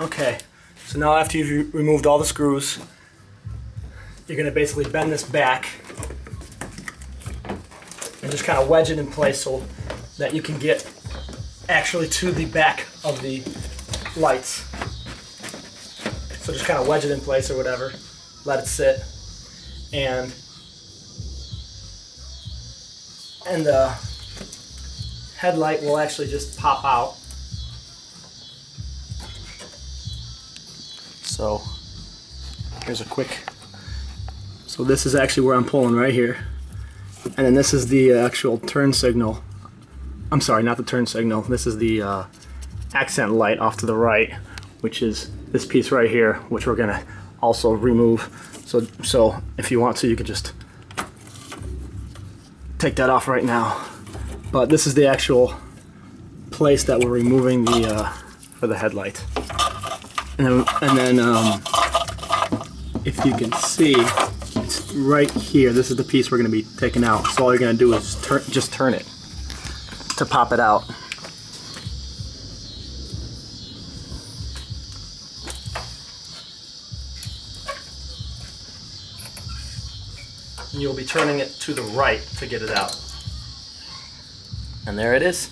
Okay, so now after you've removed all the screws, you're going to basically bend this back and just kind of wedge it in place so that you can get actually to the back of the lights. So just kind of wedge it in place or whatever, let it sit, and the headlight will actually just pop out. So here's a quick, so this is actually where I'm pulling right here, and then this is the actual turn signal. I'm sorry, not the turn signal, this is the accent light off to the right, which is this piece right here, which we're gonna also remove. So if you want to, you can just take that off right now. But this is the actual place that we're removing the for the headlight. And then if you can see, it's right here. This is the piece we're going to be taking out. So all you're going to do is just turn it to pop it out. And you'll be turning it to the right to get it out. And there it is.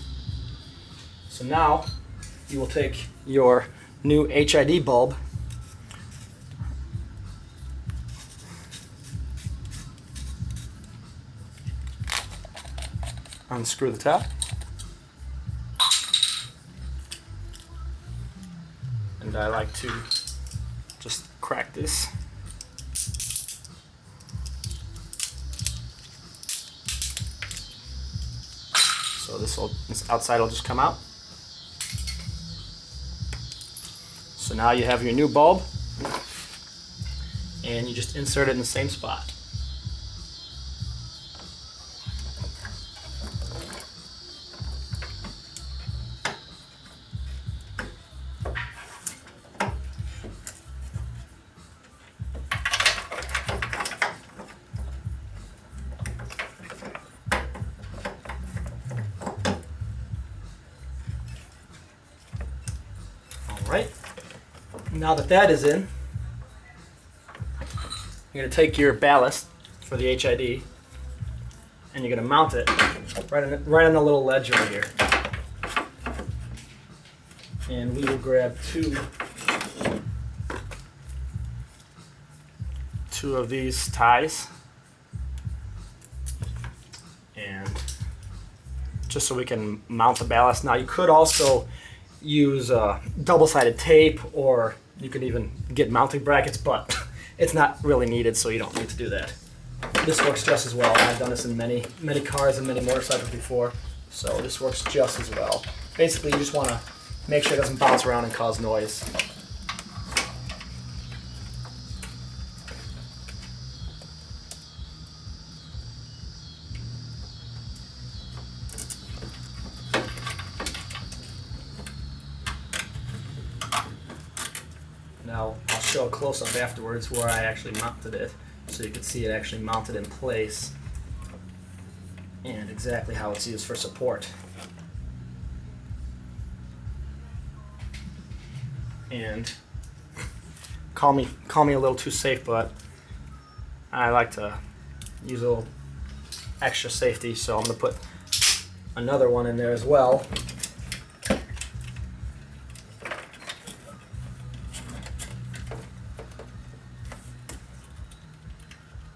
So now you will take your new HID bulb, unscrew the top, and I like to just crack this. So this outside will just come out. So now you have your new bulb, and you just insert it in the same spot. All right. Now that that is in, you're going to take your ballast for the HID and you're going to mount it right on the little ledge over here. And we will grab two of these ties, and just so we can mount the ballast. Now you could also use double-sided tape, or you can even get mounting brackets, but it's not really needed, so you don't need to do that. This works just as well. I've done this in many cars and many motorcycles before, so this works just as well. Basically, you just want to make sure it doesn't bounce around and cause noise. Now I'll show a close-up afterwards where I actually mounted it, so you can see it actually mounted in place and exactly how it's used for support. And call me a little too safe, but I like to use a little extra safety, so I'm going to put another one in there as well.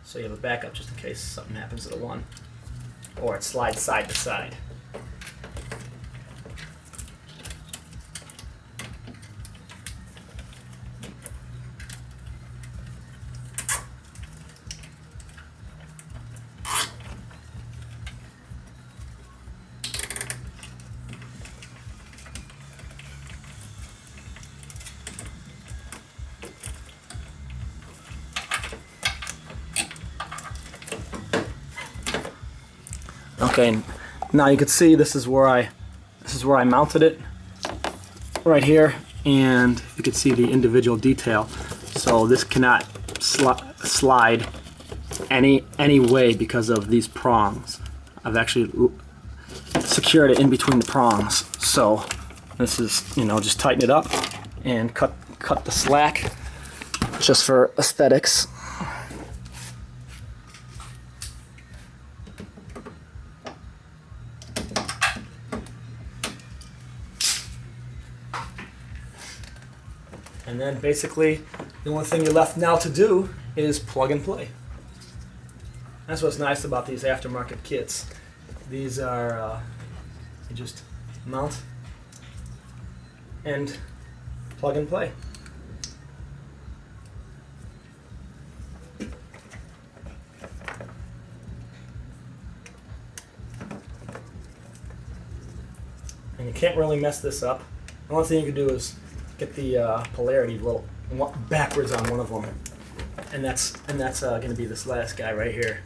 So you have a backup just in case something happens to the one, or it slides side to side. Okay, now you can see this is where I mounted it right here, and you can see the individual detail. So this cannot slide any way because of these prongs. I've actually secured it in between the prongs. So this is, just tighten it up and cut cut the slack just for aesthetics. And then basically the only thing you're left now to do is plug and play. That's what's nice about these aftermarket kits. These are, you just mount and plug and play. And you can't really mess this up. The only thing you can do is get the polarity little backwards on one of them, and that's going to be this last guy right here.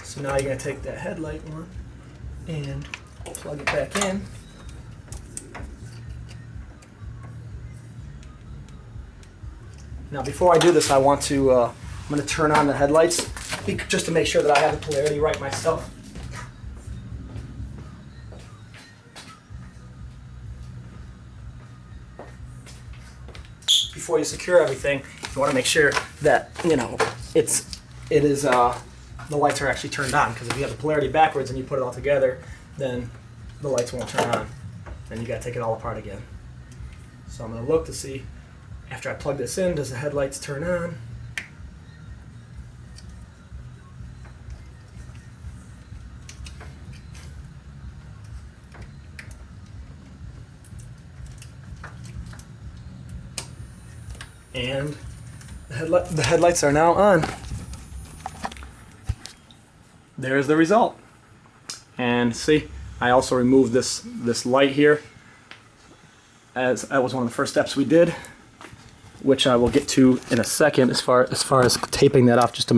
So now you're going to take that headlight one and plug it back in. Now before I do this, I want to I'm going to turn on the headlights just to make sure that I have the polarity right myself. Before you secure everything, you want to make sure that the lights are actually turned on, because if you have the polarity backwards and you put it all together, then the lights won't turn on. Then you got to take it all apart again. So I'm going to look to see, after I plug this in, does the headlights turn on? And the headlights are now on. There's the result. And see, I also removed this light here, as that was one of the first steps we did, which I will get to in a second, as far as taping that off, just to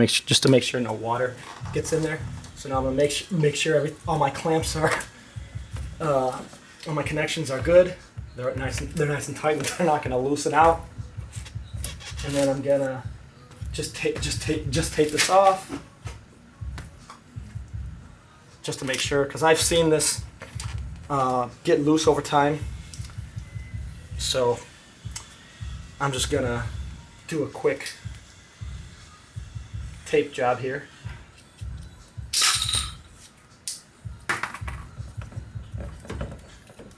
make sure no water gets in there. So now I'm gonna make sure all my clamps are, all my connections are good. They're nice and tight, and they're not gonna loosen out. And then I'm gonna just tape this off, just to make sure, because I've seen this get loose over time. So I'm just gonna do a quick tape job here.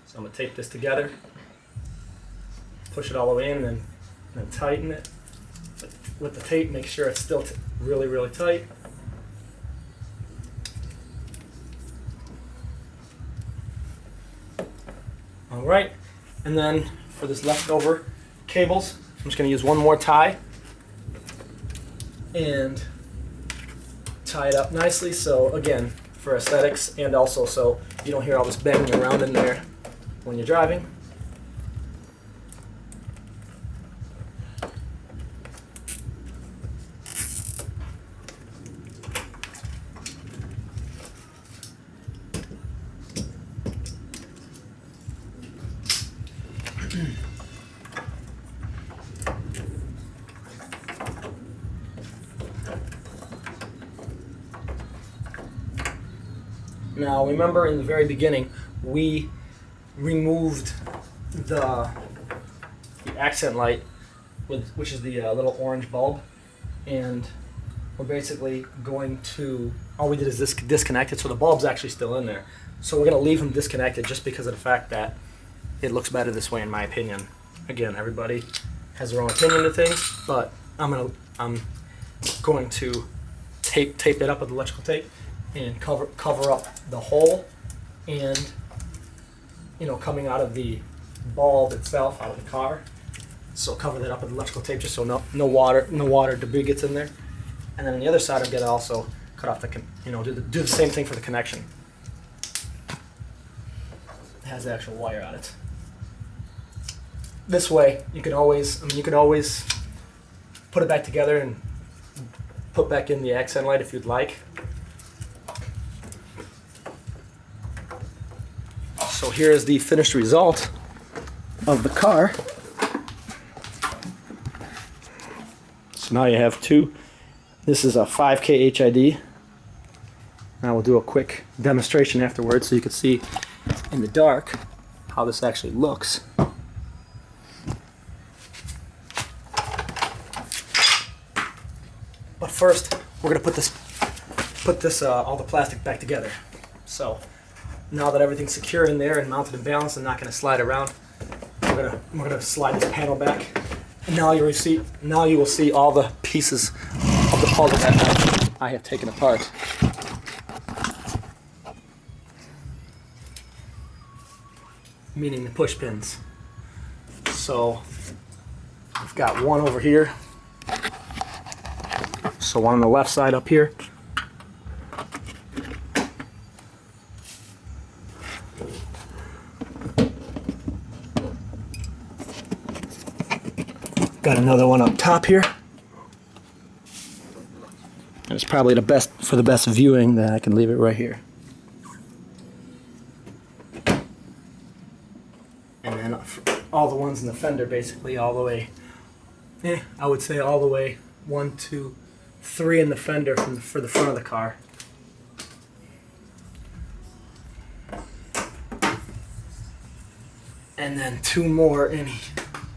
So I'm gonna tape this together, push it all the way in, and then tighten it with the tape. Make sure it's still really, really tight. All right, and then for this leftover cables, I'm just going to use one more tie and tie it up nicely. So again, for aesthetics, and also so you don't hear all this banging around in there when you're driving. Now remember, in the very beginning we removed the accent light, which is the little orange bulb, and we're basically going to, all we did is disconnect it, so the bulb's actually still in there. So we're going to leave them disconnected just because of the fact that it looks better this way, in my opinion. Again, everybody has their own opinion of things, but I'm going to tape it up with electrical tape and cover up the hole, and coming out of the bulb itself, out of the car. So cover that up with electrical tape, just so no water debris gets in there. And then on the other side, I'm gonna also cut off do the same thing for the connection. It has the actual wire on it. This way, you could always put it back together and put back in the accent light if you'd like. So here is the finished result of the car. So now you have two. This is a 5K HID. Now we'll do a quick demonstration afterwards so you can see in the dark how this actually looks. first we're gonna put this all the plastic back together. So now that everything's secure in there and mounted and balanced and not gonna slide around, we're gonna slide this panel back. And now you will see all the pieces of the puzzle that I have taken apart. Meaning the push pins. So I've got one over here. So one on the left side up here. Got another one up top here. And it's probably the best for the best viewing that I can leave it right here. And then all the ones in the fender basically all the way, I would say all the way 1, 2, 3 in the fender for the front of the car. And then 2 more in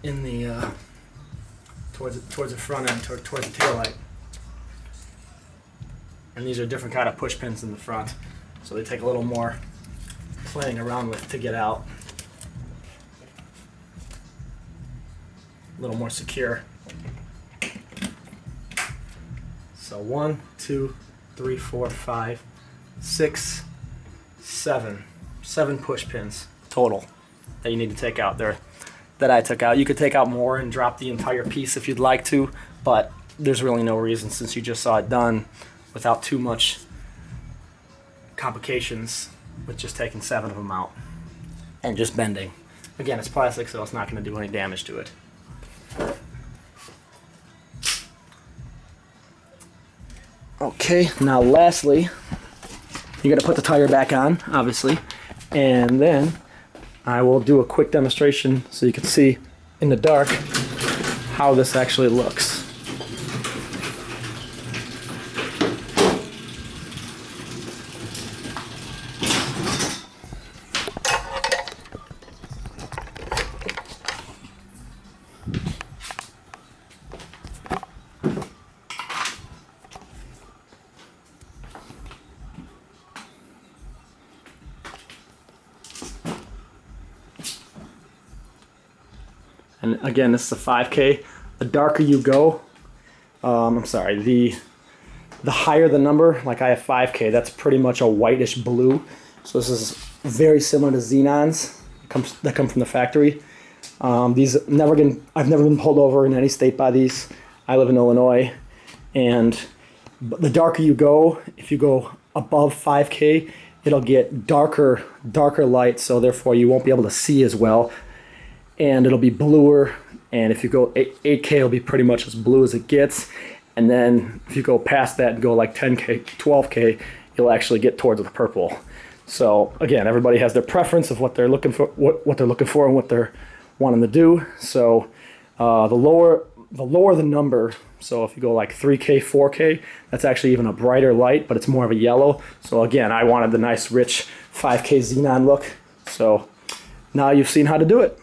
the towards the front end, towards the tail light. And these are different kind of push pins in the front, so they take a little more playing around with to get out. A little more secure. So 1, 2, 3, 4, 5, 6, 7. 7 push pins total that you need to take out there, that I took out. You could take out more and drop the entire piece if you'd like to, but there's really no reason since you just saw it done without too much complications with just taking 7 of them out and just bending. Again, it's plastic, so it's not going to do any damage to it. Okay, now lastly, you got to put the tire back on, obviously, and then I will do a quick demonstration so you can see in the dark how this actually looks. And again, this is a 5K. The darker you go, the higher the number, like I have 5K, that's pretty much a whitish blue. So this is very similar to Sedans that come from the factory. I've never been pulled over in any state by these. I live in Illinois, and the darker you go, if you go above 5K, it'll get darker light, so therefore you won't be able to see as well. And it'll be bluer, and if you go 8K, it'll be pretty much as blue as it gets. And then if you go past that and go like 10K, 12K, you'll actually get towards the purple. So again, everybody has their preference of what they're looking for, what they're looking for, and what they're wanting to do. So the lower the number, so if you go like 3K, 4K, that's actually even a brighter light, but it's more of a yellow. So again, I wanted the nice rich 5K xenon look. So now you've seen how to do it.